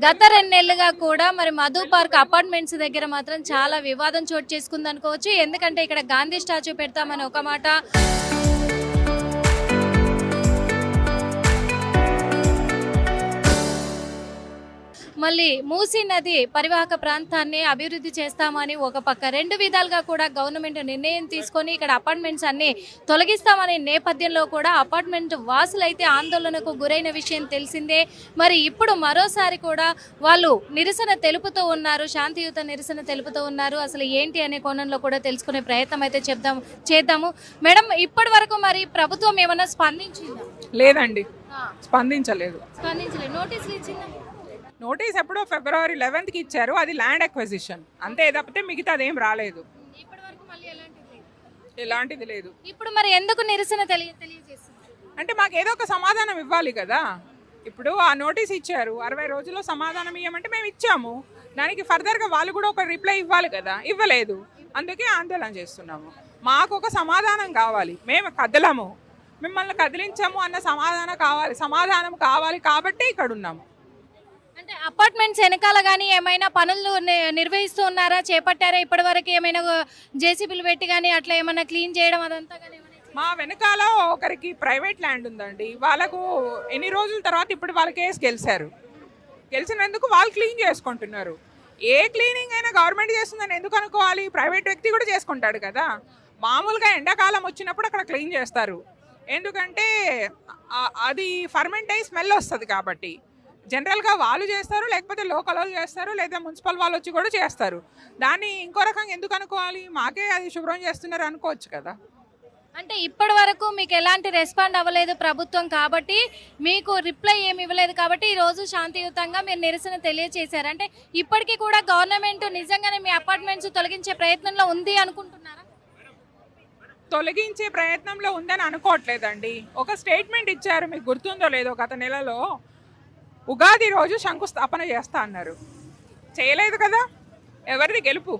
గత 2 నెలలుగా కూడా మరి మధు పార్క్ అపార్ట్మెంట్స్ దగ్గర మాత్రం చాలా వివాదం చోటు చేసుకుంది అనుకోవచ్చు. ఎందుకంటే ఇక్కడ గాంధీ స్టాచ్యూ పెడతామని ఒక మాట, మళ్ళీ మూసీ నది పరివాహక ప్రాంతాన్ని అభివృద్ధి చేస్తామని ఒక పక్క, రెండు విధాలుగా కూడా గవర్నమెంట్ నిర్ణయం తీసుకొని ఇక్కడ అపార్ట్మెంట్స్ అన్ని తొలగిస్తామనే నేపథ్యంలో కూడా అపార్ట్మెంట్ వాసులైతే ఆందోళనకు గురైన విషయం తెలిసిందే. మరి ఇప్పుడు మరోసారి కూడా వాళ్ళు నిరసన తెలుపుతూ ఉన్నారు, శాంతియుత నిరసన తెలుపుతూ ఉన్నారు. అసలు ఏంటి అనే కోణంలో కూడా తెలుసుకునే ప్రయత్నం అయితే చేద్దాము. మేడం, ఇప్పటి వరకు మరి ప్రభుత్వం ఏమైనా స్పందించిందా? లేదండి, స్పందించలేదు. నోటీసులు ఇచ్చిందా? నోటీస్ ఎప్పుడో ఫిబ్రవరి 11కి ఇచ్చారు. అది ల్యాండ్ అక్విజిషన్ అంతే తప్పితే మిగతా అదేం రాలేదు. ఎలాంటిది లేదు. ఇప్పుడు మరి ఎందుకు నిరసన తెలియజేస్తున్నారు? అంటే మాకు ఏదో ఒక సమాధానం ఇవ్వాలి కదా. ఇప్పుడు ఆ నోటీస్ ఇచ్చారు, 60 రోజుల్లో సమాధానం ఇవ్వమంటే మేము ఇచ్చాము. దానికి ఫర్దర్గా వాళ్ళు కూడా ఒక రిప్లై ఇవ్వాలి కదా, ఇవ్వలేదు. అందుకే ఆందోళన చేస్తున్నాము. మాకు ఒక సమాధానం కావాలి. మేము కదలము, మిమ్మల్ని కదిలించాము అన్న సమాధానం కావాలి కాబట్టి ఇక్కడ ఉన్నాము. అంటే అపార్ట్మెంట్స్ వెనకాల కానీ ఏమైనా పనులు నిర్వహిస్తూ ఉన్నారా, చేపట్టారా? ఇప్పటి వరకు ఏమైనా జేసీబీలు పెట్టి కానీ అట్లా ఏమైనా క్లీన్ చేయడం అదంతా కానీ? మా వెనకాల ఒకరికి ప్రైవేట్ ల్యాండ్ ఉందండి. వాళ్ళకు ఎన్ని రోజుల తర్వాత ఇప్పుడు వాళ్ళ కేసు గెలిచినందుకు వాళ్ళు క్లీన్ చేసుకుంటున్నారు. ఏ క్లీనింగ్ అయినా గవర్నమెంట్ చేస్తుందని ఎందుకు అనుకోవాలి? ప్రైవేట్ వ్యక్తి కూడా చేసుకుంటాడు కదా. మామూలుగా ఎండాకాలం వచ్చినప్పుడు అక్కడ క్లీన్ చేస్తారు, ఎందుకంటే అది ఫర్మెంట్ అయ్యి స్మెల్ వస్తుంది కాబట్టి. జనరల్గా వాళ్ళు చేస్తారు, లేకపోతే లోకల్ వాళ్ళు చేస్తారు, లేదా మున్సిపల్ వాళ్ళు వచ్చి కూడా చేస్తారు. దాన్ని ఇంకో రకంగా ఎందుకు అనుకోవాలి? మాకే అది శుభ్రం చేస్తున్నారు అనుకోవచ్చు కదా. అంటే ఇప్పటి వరకు మీకు ఎలాంటి రెస్పాండ్ అవ్వలేదు ప్రభుత్వం, కాబట్టి మీకు రిప్లై ఏమి ఇవ్వలేదు, కాబట్టి ఈరోజు శాంతియుతంగా మీరు నిరసన తెలియజేశారు. అంటే ఇప్పటికీ కూడా గవర్నమెంట్ నిజంగానే మీ అపార్ట్మెంట్స్ తొలగించే ప్రయత్నంలో ఉంది అనుకుంటున్నారా? తొలగించే ప్రయత్నంలో ఉందని అనుకోవట్లేదండి. ఒక స్టేట్మెంట్ ఇచ్చారు, మీకు గుర్తుందో లేదో, గత నెలలో ఉగాది రోజు శంకుస్థాపన చేస్తా అన్నారు. చేయలేదు కదా. ఎవరిది గెలుపు?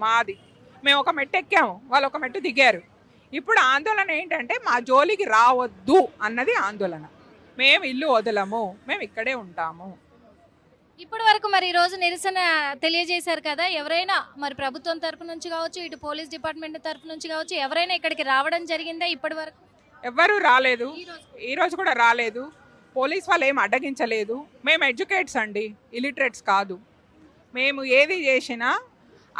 మాది. మేము ఒక మెట్టు ఎక్కాము, వాళ్ళు ఒక మెట్టు దిగారు. ఇప్పుడు ఆందోళన ఏంటంటే మా జోలికి రావద్దు అన్నది ఆందోళన. మేము ఇల్లు వదలము, మేము ఇక్కడే ఉంటాము. ఇప్పటి వరకు మరి ఈరోజు నిరసన తెలియజేశారు కదా, ఎవరైనా మరి ప్రభుత్వం తరపు నుంచి కావచ్చు, ఇటు పోలీస్ డిపార్ట్మెంట్ తరపు నుంచి కావచ్చు, ఎవరైనా ఇక్కడికి రావడం జరిగిందా? ఇప్పటి వరకు ఎవ్వరూ రాలేదు, ఈరోజు కూడా రాలేదు. పోలీస్ వాళ్ళు ఏం అడ్డగించలేదు. మేము ఎడ్యుకేట్స్ అండి, ఇలిటరేట్స్ కాదు. మేము ఏది చేసినా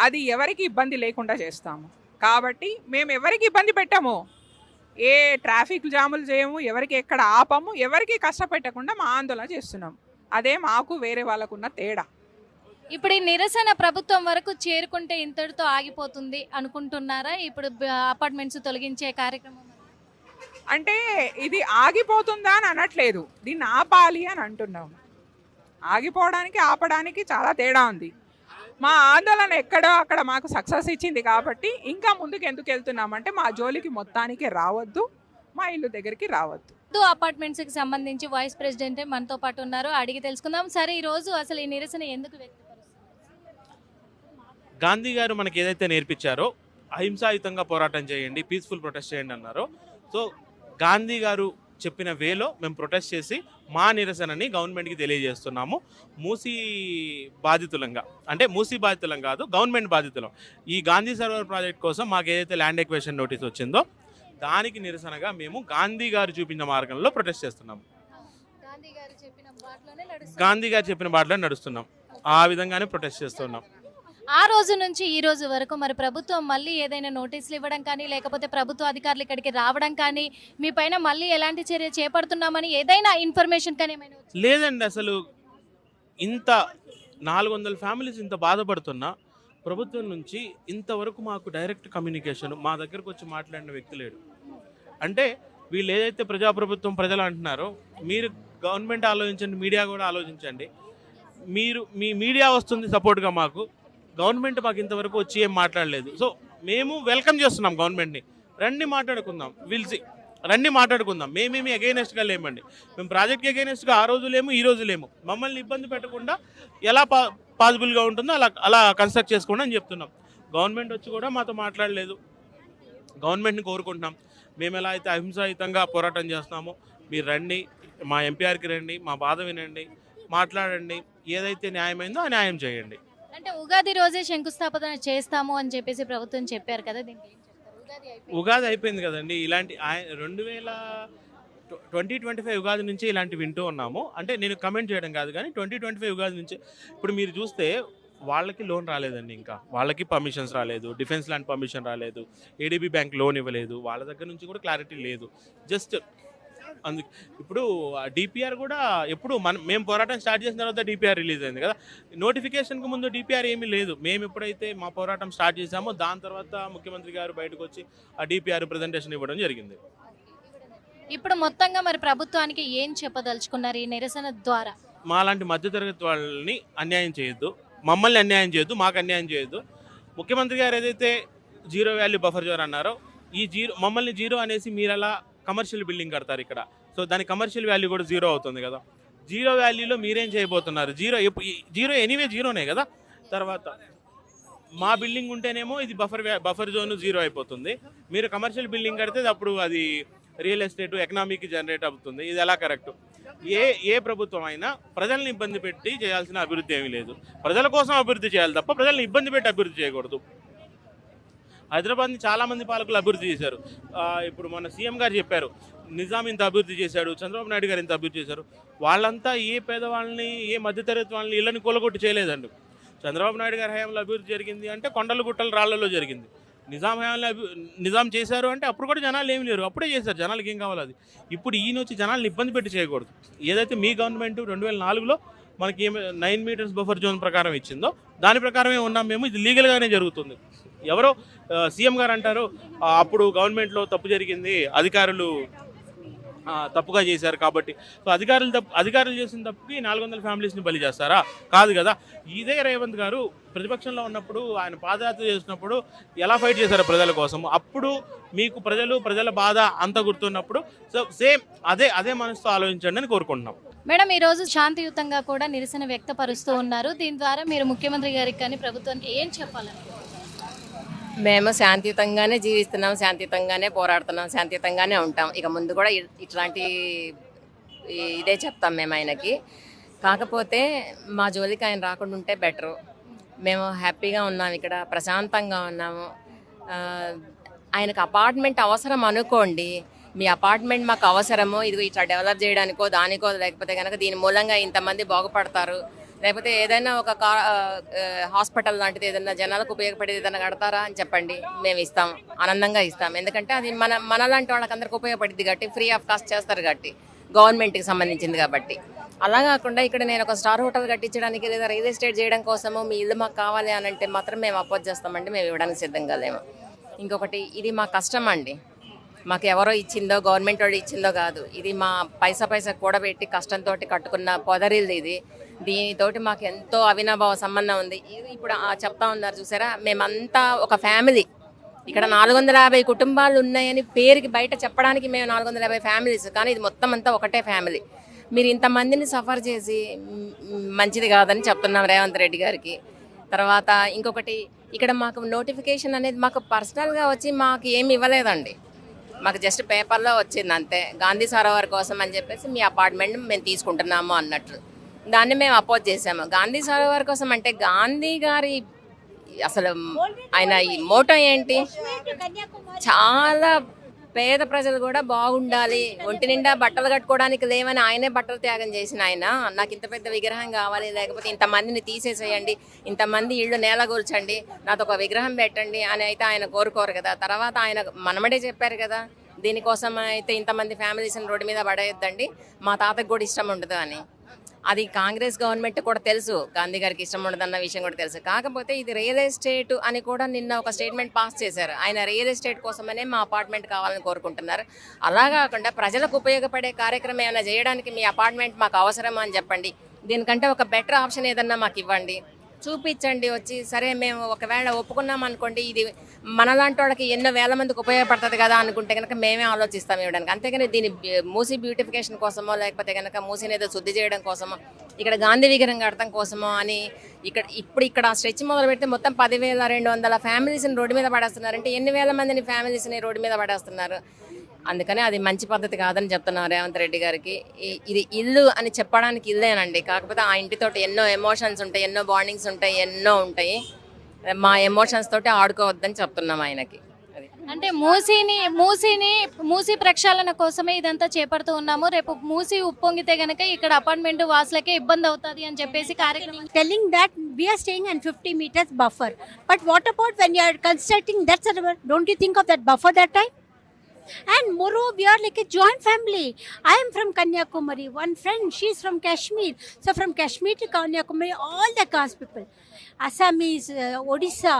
అది ఎవరికి ఇబ్బంది లేకుండా చేస్తాము. కాబట్టి మేము ఎవరికి ఇబ్బంది పెట్టాము, ఏ ట్రాఫిక్ జాములు చేయము, ఎవరికి ఎక్కడ ఆపము, ఎవరికి కష్టపెట్టకుండా మా ఆందోళన చేస్తున్నాం. అదే మాకు వేరే వాళ్ళకున్న తేడా. ఇప్పుడు ఈ నిరసన ప్రభుత్వం వరకు చేరుకుంటే ఇంతటితో ఆగిపోతుంది అనుకుంటున్నారా? ఇప్పుడు అపార్ట్మెంట్స్ తొలగించే కార్యక్రమం అంటే ఇది ఆగిపోతుందా అని అనట్లేదు, దీన్ని ఆపాలి అని అంటున్నాము. ఆగిపోవడానికి ఆపడానికి చాలా తేడా ఉంది. మా ఆందోళన ఎక్కడో అక్కడ మాకు సక్సెస్ ఇచ్చింది కాబట్టి ఇంకా ముందుకు ఎందుకు వెళ్తున్నామంటే మా జోలికి మొత్తానికి రావద్దు, మా ఇల్లు దగ్గరికి రావద్దు. అపార్ట్మెంట్స్కి సంబంధించి వైస్ ప్రెసిడెంట్ మనతో పాటు ఉన్నారు, అడిగి తెలుసుకుందాం. సరే, ఈరోజు అసలు ఈ నిరసన ఎందుకు వ్యక్తపరుస్తారు? గాంధీ గారు మనకి ఏదైతే నేర్పించారో అహింసాయుతంగా పోరాటం చేయండి, పీస్ఫుల్ ప్రొటెస్ట్ చేయండి అన్నారో, సో గాంధీ గారు చెప్పిన వేలో మేము ప్రొటెస్ట్ చేసి మా నిరసనని గవర్నమెంట్కి తెలియజేస్తున్నాము. మూసీ బాధితులంగా, అంటే మూసీ బాధితులం కాదు, గవర్నమెంట్ బాధితులం. ఈ గాంధీ సరోవర్ ప్రాజెక్ట్ కోసం మాకు ఏదైతే ల్యాండ్ ఎక్వేషన్ నోటీస్ వచ్చిందో దానికి నిరసనగా మేము గాంధీ గారు చూపించిన మార్గంలో ప్రొటెస్ట్ చేస్తున్నాము. గాంధీ గారు చెప్పిన బాటలో నడుస్తున్నాం, ఆ విధంగానే ప్రొటెస్ట్ చేస్తున్నాం. ఆ రోజు నుంచి ఈ రోజు వరకు మరి ప్రభుత్వం మళ్ళీ ఏదైనా నోటీసులు ఇవ్వడం కానీ, లేకపోతే ప్రభుత్వ అధికారులు ఇక్కడికి రావడం కానీ, మీ పైన మళ్ళీ ఎలాంటి చర్య చేపడుతున్నామని ఏదైనా ఇన్ఫర్మేషన్ కానీ ఏమైనా? లేదండి, అసలు ఇంత 400 ఫ్యామిలీస్ ఇంత బాధపడుతున్నా ప్రభుత్వం నుంచి ఇంతవరకు మాకు డైరెక్ట్ కమ్యూనికేషన్, మా దగ్గరకు వచ్చి మాట్లాడిన వ్యక్తి లేడు. అంటే వీళ్ళు ఏదైతే ప్రజాప్రభుత్వం ప్రజలు అంటున్నారో, మీరు గవర్నమెంట్ ఆలోచించండి, మీడియా కూడా ఆలోచించండి. మీ మీడియా వస్తుంది సపోర్ట్గా, మాకు గవర్నమెంట్ మాకు ఇంతవరకు వచ్చి ఏం మాట్లాడలేదు. సో మేము వెల్కమ్ చేస్తున్నాం గవర్నమెంట్ని. రండి మాట్లాడుకుందాం, రండి మాట్లాడుకుందాం. మేమేమి అగైనెస్ట్గా లేమండి. మేము ప్రాజెక్ట్కి అగైనెస్ట్గా ఆ రోజు లేము, ఈ రోజు లేము. మమ్మల్ని ఇబ్బంది పెట్టకుండా ఎలా పాసిబుల్గా ఉంటుందో అలా కన్స్ట్రక్ట్ చేసుకోండి అని చెప్తున్నాం. గవర్నమెంట్ వచ్చి కూడా మాతో మాట్లాడలేదు. గవర్నమెంట్ని కోరుకుంటున్నాం, మేము ఎలా అయితే అహింసాయుతంగా పోరాటం చేస్తున్నామో మీరు రండి, మా ఎంపీఆర్కి రండి, మా బాధ వినండి, మాట్లాడండి. ఏదైతే న్యాయమైందో ఆ న్యాయం చేయండి. అంటే ఉగాది రోజే శంకుస్థాపన చేస్తాము అని చెప్పేసి ప్రభుత్వం చెప్పారు కదా, దీనికి ఏం చెప్తారు? ఉగాది అయిపోయింది కదండి. ఇలాంటి 2025 ఉగాది నుంచి ఇలాంటి వింటూ ఉన్నాము. అంటే నేను కమెంట్ చేయడం కాదు, కానీ 2025 ఉగాది నుంచి ఇప్పుడు మీరు చూస్తే వాళ్ళకి లోన్ రాలేదండి, ఇంకా వాళ్ళకి పర్మిషన్స్ రాలేదు, డిఫెన్స్ ల్యాండ్ పర్మిషన్ రాలేదు, ఏడీబీ బ్యాంక్ లోన్ ఇవ్వలేదు, వాళ్ళ దగ్గర నుంచి కూడా క్లారిటీ లేదు. జస్ట్ అందుకు ఇప్పుడు డిపిఆర్ కూడా ఎప్పుడు మేము పోరాటం స్టార్ట్ చేసిన తర్వాత డిపిఆర్ రిలీజ్ అయింది కదా. నోటిఫికేషన్కి ముందు డిపిఆర్ ఏమీ లేదు. మేము ఎప్పుడైతే మా పోరాటం స్టార్ట్ చేసామో దాని తర్వాత ముఖ్యమంత్రి గారు బయటకు వచ్చి ఆ డిపిఆర్ ప్రజెంటేషన్ ఇవ్వడం జరిగింది. ఇప్పుడు మొత్తంగా మరి ప్రభుత్వానికి ఏం చెప్పదలుచుకున్నారు ఈ నిరసన ద్వారా? మాలాంటి మధ్యతరగతి వాళ్ళని అన్యాయం చేయొద్దు, మమ్మల్ని అన్యాయం చేయొద్దు, మాకు అన్యాయం చేయొద్దు. ముఖ్యమంత్రి గారు ఏదైతే జీరో వాల్యూ బఫర్ జోన్ అన్నారో, ఈ మమ్మల్ని జీరో అనేసి మీరు అలా కమర్షియల్ బిల్డింగ్ కడతారు ఇక్కడ. సో దాని కమర్షియల్ వాల్యూ కూడా జీరో అవుతుంది కదా. జీరో వాల్యూలో మీరేం చేయబోతున్నారు? జీరో ఎనీవే జీరోనే కదా. తర్వాత మా బిల్డింగ్ ఉంటేనేమో ఇది బఫర్ జోన్ జీరో అయిపోతుంది. మీరు కమర్షియల్ బిల్డింగ్ కడితే అప్పుడు అది రియల్ ఎస్టేట్ ఎకనామీకి జనరేట్ అవుతుంది. ఇది ఎలా కరెక్ట్? ఏ ప్రభుత్వం అయినా ప్రజల్ని ఇబ్బంది పెట్టి చేయాల్సిన అభివృద్ధి ఏమీ లేదు. ప్రజల కోసం అభివృద్ధి చేయాలి తప్ప ప్రజల్ని ఇబ్బంది పెట్టి అభివృద్ధి చేయకూడదు. హైదరాబాద్ని చాలామంది పాలకులు అభివృద్ధి చేశారు. ఇప్పుడు మన సీఎం గారు చెప్పారు, నిజాం ఇంత అభివృద్ధి చేశాడు, చంద్రబాబు నాయుడు గారు ఇంత అభివృద్ధి చేశారు. వాళ్ళంతా ఏ పేదవాళ్ళని, ఏ మధ్యతరగతి వాళ్ళని ఇళ్ళని కూలగొట్టి చేయలేదండి. చంద్రబాబు నాయుడు గారి హయాంలో అభివృద్ధి జరిగింది అంటే కొండలు గుట్టలు రాళ్లలో జరిగింది. నిజాం హయాంలో నిజాం చేశారు అంటే అప్పుడు కూడా జనాలు ఏమి లేరు, అప్పుడే చేశారు. జనాలకి ఏం కావాలి అది. ఇప్పుడు ఈయన వచ్చి జనాలను ఇబ్బంది పెట్టి చేయకూడదు. ఏదైతే మీ గవర్నమెంట్ 2004లో మనకి 9 మీటర్స్ బఫర్ జోన్ ప్రకారం ఇచ్చిందో దాని ప్రకారమే ఉన్నాం మేము. ఇది లీగల్గానే జరుగుతుంది. ఎవరో సీఎం గారు అంటారు అప్పుడు గవర్నమెంట్లో తప్పు జరిగింది, అధికారులు తప్పుగా చేశారు కాబట్టి. సో అధికారులు చేసిన తప్పుకి 400 ఫ్యామిలీస్ని బలి చేస్తారా? కాదు కదా. ఇదే రేవంత్ గారు ప్రతిపక్షంలో ఉన్నప్పుడు ఆయన పాదయాత్ర చేసినప్పుడు ఎలా ఫైట్ చేశారు ప్రజల కోసం. అప్పుడు మీకు ప్రజల బాధ అంత గుర్తున్నప్పుడు సో సేమ్ అదే మనసుతో ఆలోచించండి అని కోరుకుంటున్నాం. మేడం, ఈ రోజు శాంతియుతంగా కూడా నిరసన వ్యక్తపరుస్తూ ఉన్నారు. దీని ద్వారా మీరు ముఖ్యమంత్రి గారికి కానీ ప్రభుత్వానికి ఏం చెప్పాలనుకుంటున్నారు? మేము శాంతియుతంగానే జీవిస్తున్నాం, శాంతియుతంగానే పోరాడుతున్నాం, శాంతియుతంగానే ఉంటాం. ఇక ముందు కూడా ఇట్లాంటి ఇదే చెప్తాం మేము ఆయనకి. కాకపోతే మా జోలికి ఆయన రాకుండా ఉంటే బెటరు. మేము హ్యాపీగా ఉన్నాం, ఇక్కడ ప్రశాంతంగా ఉన్నాము. ఆయనకు అపార్ట్మెంట్ అవసరం అనుకోండి, మీ అపార్ట్మెంట్ మాకు అవసరము, ఇదిగో ఇట్లా డెవలప్ చేయడానికో దానికో, లేకపోతే కనుక దీని మూలంగా ఇంతమంది బాగుపడతారు, లేకపోతే ఏదైనా ఒక హాస్పిటల్ లాంటిది ఏదైనా జనాలకు ఉపయోగపడేది ఏదైనా కడతారా అని చెప్పండి, మేము ఇస్తాం, ఆనందంగా ఇస్తాం. ఎందుకంటే అది మనలాంటి వాళ్ళకి అందరికి ఉపయోగపడింది కాబట్టి, ఫ్రీ ఆఫ్ కాస్ట్ చేస్తారు కాబట్టి, గవర్నమెంట్కి సంబంధించింది కాబట్టి. అలా కాకుండా ఇక్కడ నేను ఒక స్టార్ హోటల్ కట్టించడానికి లేదా రియల్ ఎస్టేట్ చేయడం కోసము మీ ఇల్లు మాకు కావాలి అని అంటే మాత్రం మేము అపోజ్ చేస్తామండి, మేము ఇవ్వడానికి సిద్ధంగా లేము. ఇంకొకటి, ఇది మా కష్టం అండి, మాకు ఎవరో ఇచ్చిందో గవర్నమెంట్ వాళ్ళు ఇచ్చిందో కాదు, ఇది మా పైసా కూడబెట్టి కష్టంతో కట్టుకున్న పొదరిల్ది ఇది. దీనితోటి మాకు ఎంతో అవినాభావ సంబంధం ఉంది. ఇప్పుడు చెప్తా ఉన్నారు చూసారా, మేమంతా ఒక ఫ్యామిలీ. ఇక్కడ 450 కుటుంబాలు ఉన్నాయని పేరుకి బయట చెప్పడానికి మేము 450 ఫ్యామిలీస్, కానీ ఇది మొత్తం అంతా ఒకటే ఫ్యామిలీ. మీరు ఇంతమందిని సఫర్ చేసి మంచిది కాదని చెప్తున్నాం రేవంత్ రెడ్డి గారికి. తర్వాత ఇంకొకటి, ఇక్కడ మాకు నోటిఫికేషన్ అనేది మాకు పర్సనల్గా వచ్చి మాకు ఏమి ఇవ్వలేదండి, మాకు జస్ట్ పేపర్లో వచ్చింది అంతే. గాంధీ సరోవర్ కోసం అని చెప్పేసి మీ అపార్ట్మెంట్ మేము తీసుకుంటున్నాము అన్నట్లు, దాన్ని మేము అపోజ్ చేసాము. గాంధీ సరోవర్ కోసం అంటే గాంధీ గారి అసలు ఆయన ఈ మోటో ఏంటి, చాలా పేద ప్రజలు కూడా బాగుండాలి, ఒంటి నిండా బట్టలు కట్టుకోవడానికి లేవని ఆయనే బట్టలు త్యాగం చేసిన ఆయన, నాకు ఇంత పెద్ద విగ్రహం కావాలి, లేకపోతే ఇంతమందిని తీసేసేయండి, ఇంతమంది ఇళ్ళు నేలగూల్చండి, నాతో ఒక విగ్రహం పెట్టండి అని అయితే ఆయన కోరుకోరు కదా. తర్వాత ఆయన మనమడే చెప్పారు కదా, దీనికోసం అయితే ఇంతమంది ఫ్యామిలీస్ని రోడ్డు మీద పడేయొద్దండి, మా తాతకు కూడా ఇష్టం ఉండదు అని. అది కాంగ్రెస్ గవర్నమెంట్ కూడా తెలుసు, గాంధీ గారికి ఇష్టం ఉండదన్న విషయం కూడా తెలుసు. కాకపోతే ఇది రియల్ ఎస్టేట్ అని కూడా నిన్న ఒక స్టేట్మెంట్ పాస్ చేశారు. ఆయన రియల్ ఎస్టేట్ కోసమనే మా అపార్ట్మెంట్ కావాలని కోరుకుంటున్నారు. అలా కాకుండా ప్రజలకు ఉపయోగపడే కార్యక్రమం ఏమైనా చేయడానికి మీ అపార్ట్మెంట్ మాకు అవసరమా అని చెప్పండి, దీనికంటే ఒక బెటర్ ఆప్షన్ ఏదన్నా మాకు ఇవ్వండి, చూపించండి వచ్చి. సరే మేము ఒకవేళ ఒప్పుకున్నాం అనుకోండి, ఇది మనలాంటి వాళ్ళకి ఎన్నో వేల మందికి ఉపయోగపడుతుంది కదా అనుకుంటే కనుక మేమే ఆలోచిస్తాం ఇవ్వడానికి. అంతేగాని దీని మూసీ బ్యూటిఫికేషన్ కోసమో, లేకపోతే కనుక మూసీని ఏదో శుద్ధి చేయడం కోసమో, ఇక్కడ గాంధీ విగ్రహం కడతాం కోసమో అని ఇక్కడ స్ట్రెచ్ మొదలు పెడితే మొత్తం 10,200 ఫ్యామిలీస్ని రోడ్డు మీద పడేస్తున్నారంటే ఎన్ని వేల మందిని ఫ్యామిలీస్ని రోడ్డు మీద పడేస్తున్నారు. అందుకని అది మంచి పద్ధతి కాదని చెప్తున్నాం రేవంత్ రెడ్డి గారికి. ఇది ఇల్లు అని చెప్పడానికి ఇల్లేనండి, కాకపోతే ఆ ఇంటితోటి ఎన్నో ఎమోషన్స్ ఉంటాయి, ఎన్నో బాండింగ్స్ ఉంటాయి, ఎన్నో ఉంటాయి. మా ఎమోషన్స్ తోటి ఆడుకోవద్దని చెప్తున్నాం ఆయనకి. అది అంటే మూసి ప్రక్షాళన కోసమే ఇదంతా చేపడుతూ ఉన్నాము. రేపు మూసి ఉప్పొంగితే గనక ఇక్కడ అపార్ట్మెంట్ వాసులకే ఇబ్బంది అవుతుంది అని చెప్పేసి కార్యక్రమం telling that we are staying on 50 meters buffer. But what about when you are constructing that server? Don't you think of that buffer that time? And moreover, we are like a joint family. I am from Kanyakumari. One friend, she's from Kashmir. So from Kashmir to Kanyakumari, all the caste people, Assamese, Odisha,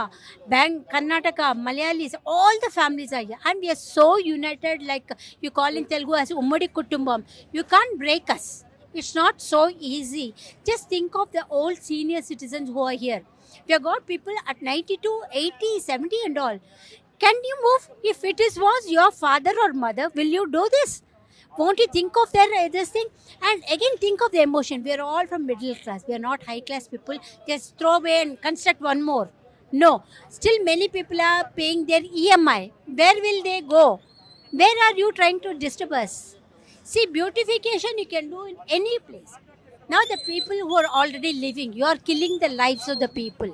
Karnataka, Malayalis, all the families are here. And we are so united, like you call in Telugu as Ummadi Kutumbam. You can't break us. It's not so easy. Just think of the old senior citizens who are here. We have got people at 92, 80, 70 and all. Can you move? If it was your father or mother, will you do this? Won't you think of this thing? And again, think of the emotion. We are all from middle class. We are not high class people. Just throw away and construct one more. No. Still many people are paying their EMI. Where will they go? Where are you trying to disturb us? See, beautification you can do in any place. Now the people who are already living, you are killing the lives of the people.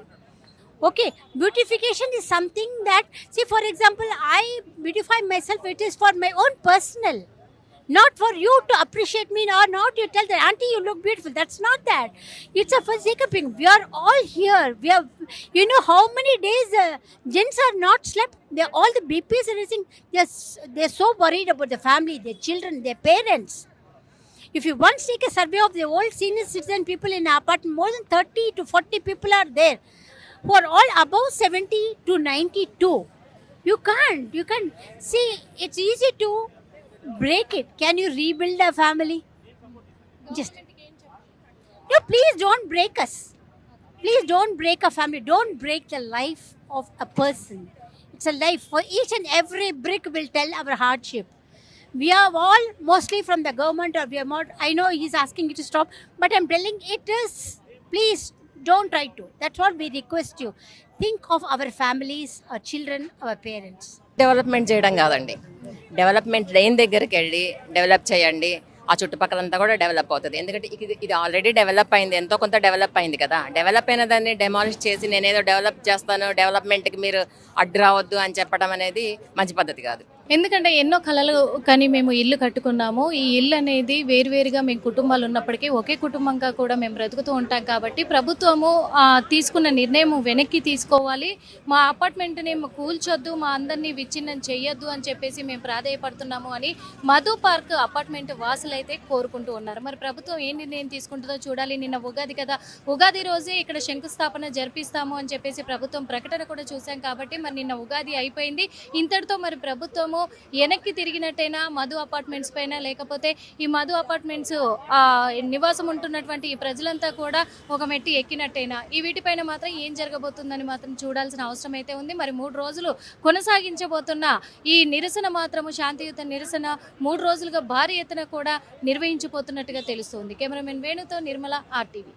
Okay, beautification is something that, see, for example, I beautify myself, it is for my own personal, not for you to appreciate me or not you tell that, auntie, you look beautiful. That's not that. It's a physical. We are all here. We have, you know how many days gents are not slept? They're all the BPs and everything. They're so worried about the family, their children, their parents. If you once take a survey of the old senior citizen people in an apartment, more than 30 to 40 people are there who are all above 70 to 92. You can't. See, it's easy to break it. Can you rebuild a family? Just, no, please don't break us. Please don't break a family. Don't break the life of a person. It's a life. For each and every brick will tell our hardship. We are all mostly from the government, or we are not. I know he's asking you to stop, but I'm telling it is. Please don't try to. That's what we request you. Think of our families, our children, our parents. Development చేయడం కాదండి, development లేని దగ్గరికి వెళ్ళి develop చేయండి, ఆ చుట్టుపక్కలంతా కూడా develop అవుతుంది. ఎందుకంటే ఇది ఆల్రెడీ డెవలప్ అయింది, ఎంతో కొంత డెవలప్ అయింది కదా. డెవలప్ అయిన దాన్ని డెమాలిష్ చేసి నేనేదో డెవలప్ చేస్తాను, డెవలప్మెంట్కి మీరు అడ్డు రావద్దు అని చెప్పడం అనేది మంచి పద్ధతి కాదు. ఎందుకంటే ఎన్నో కలలు కానీ మేము ఇల్లు కట్టుకున్నాము. ఈ ఇల్లు అనేది వేరువేరుగా మేము కుటుంబాలు ఉన్నప్పటికీ ఒకే కుటుంబంగా కూడా మేము బ్రతుకుతూ ఉంటాం. కాబట్టి ప్రభుత్వము తీసుకున్న నిర్ణయం వెనక్కి తీసుకోవాలి. మా అపార్ట్మెంట్ని కూల్చొద్దు, మా అందరినీ విచ్ఛిన్నం చేయొద్దు అని చెప్పేసి మేము ప్రాధేయపడుతున్నాము అని మధు పార్క్ అపార్ట్మెంట్ వాసులు అయితే కోరుకుంటూ ఉన్నారు. మరి ప్రభుత్వం ఏం నిర్ణయం తీసుకుంటుందో చూడాలి. నిన్న ఉగాది కదా, ఉగాది రోజే ఇక్కడ శంకుస్థాపన జరిపిస్తాము అని చెప్పేసి ప్రభుత్వం ప్రకటన కూడా చూసాం. కాబట్టి మరి నిన్న ఉగాది అయిపోయింది. ఇంతటితో మరి ప్రభుత్వము వెనక్కి తిరిగినట్టయినా మధు అపార్ట్మెంట్స్ పైన, లేకపోతే ఈ మధు అపార్ట్మెంట్స్ నివాసం ఉంటున్నటువంటి ఈ ప్రజలంతా కూడా ఒక మెట్టి ఎక్కినట్టయినా, ఈ వీటిపైన మాత్రం ఏం జరగబోతుందని మాత్రం చూడాల్సిన అవసరం అయితే ఉంది. మరి 3 రోజులు కొనసాగించబోతున్న ఈ నిరసన మాత్రము శాంతియుత నిరసన 3 రోజులుగా భారీ ఎత్తున కూడా నిర్వహించబోతున్నట్టుగా తెలుస్తుంది. కెమెరామెన్ వేణుతో నిర్మల, RTV.